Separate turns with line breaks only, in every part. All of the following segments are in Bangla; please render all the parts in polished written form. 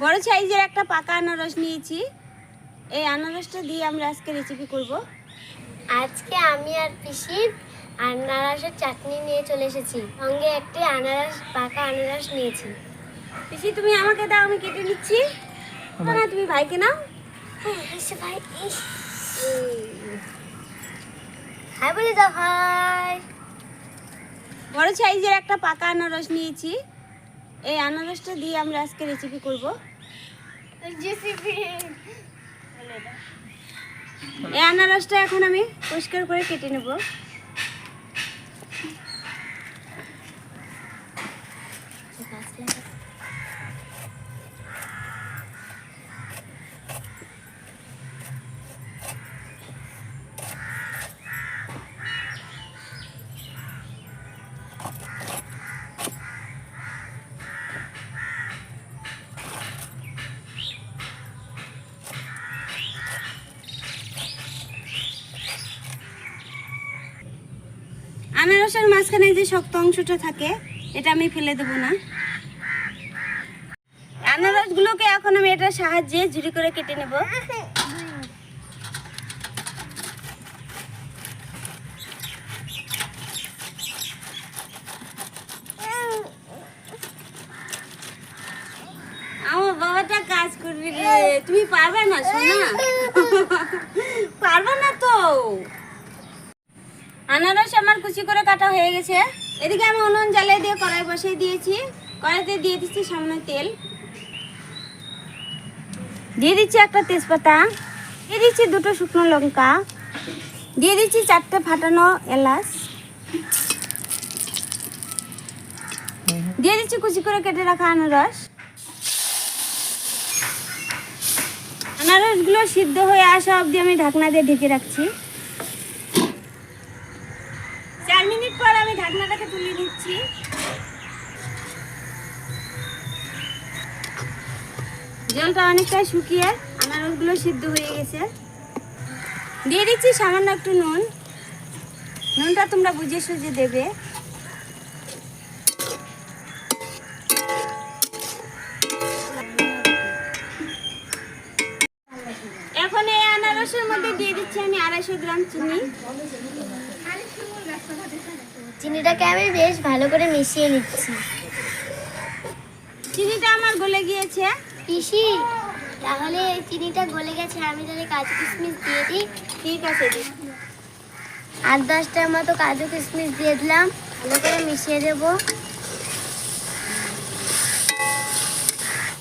বড় সাইজের একটা পাকা আনারস নিয়েছি। এই আনারসটা দিয়ে আমরা আজকে রেসিপি করব।
আজকে আমি আর পিসি আনারসের চাটনি নিয়ে চলে এসেছি। সঙ্গে একটি পাকা আনারস নিয়েছি।
পিসি তুমি আমাকে দাও, আমি কেটে নিচ্ছি। না তুমি ভাইকে নাও।
ভাই হাই বলে দাও, হাই।
বড় সাইজের একটা পাকা আনারস নিয়েছি। এই আনারসটা দিয়ে আমরা আজকে রেসিপি করব। এই আনারসটা এখন আমি পরিষ্কার করে কেটে নেব। আনারসের মাঝখানে যে শক্ত অংশটা থাকে এটা আমি ফেলে দেব না। আনারসগুলোকে এখন আমি এটার সাহায্যে ঝুরি করে কেটে নেব। আমার বাবাটা কাজ করবি রে, তুমি পারবে না সোনা? পারবে না তো। আনারস আমার কুচি করে কাটা হয়ে গেছে। এদিকে আমি উনুন জ্বালিয়ে দিয়ে কড়াই বসিয়ে দিয়েছি। কড়াইতে দিয়ে দিচ্ছি সামান্য তেল, দিয়ে দিচ্ছি একটা তেজপাতা, দিয়ে দিচ্ছি দুটো শুকনো লঙ্কা, দিয়ে দিচ্ছি 4টে ফাটানো এলাচ, দিয়ে দিচ্ছি কুচি করে কেটে রাখা আনারস। আনারসগুলো সিদ্ধ হয়ে আসা অবধি আমি ঢাকনা দিয়ে ঢেকে রাখছি। 4 মিনিট পর আমি ঢাকনাটাকে তুলে নিচ্ছি। জলটা অনেকটাই শুকিয়ে আনারসগুলো সিদ্ধ হয়ে গেছে। দিয়ে দিচ্ছি সামান্য একটু নুন। নুনটা তোমরা বুঝে সুঝে দেবে। এখন এই আনারসের মধ্যে দিয়ে দিচ্ছি আমি 250 গ্রাম চিনি।
চিনিটাকে আমি বেশ ভালো করে মিশিয়ে নিচ্ছি।
চিনিটা আমার গলে গিয়েছে।
পিসি, তাহলে এই চিনিটা গলে গেছে, আমি তাহলে কাজু কিশমিশ দিয়ে দিই।
ঠিক আছে,
8-10টার মতো কাজু কিশমিশ দিয়ে দিলাম। ভালো করে মিশিয়ে দেব।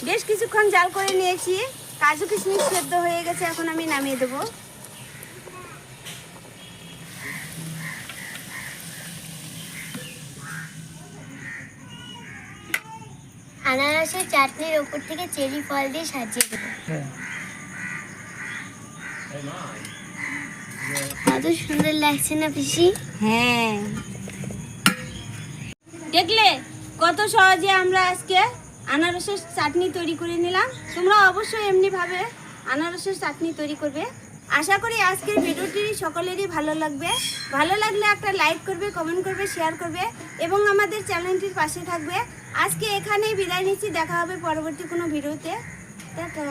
বেশ কিছুক্ষণ জাল করে নিয়েছি। কাজু কিশমিশ সেদ্ধ হয়ে গেছে, এখন আমি নামিয়ে দেবো।
আনারসের চাটনির ওপর থেকে চেরি ফল দিয়ে সাজিয়ে দেবো। কত সুন্দর লাগছে না পিসি?
হ্যাঁ, দেখলে কত সহজে আমরা আজকে আনারসের চাটনি তৈরি করে নিলাম। তোমরা অবশ্যই এমনিভাবে আনারসের চাটনি তৈরি করবে। আশা করি আজকের ভিডিওটি সকলেরই ভালো লাগবে। ভালো লাগলে একটা লাইক করবে, কমেন্ট করবে, শেয়ার করবে এবং আমাদের চ্যানেলটির পাশে থাকবে। আজকে এখানেই বিদায় নিচ্ছি। দেখা হবে পরবর্তী কোনো ভিডিওতে। টাটা।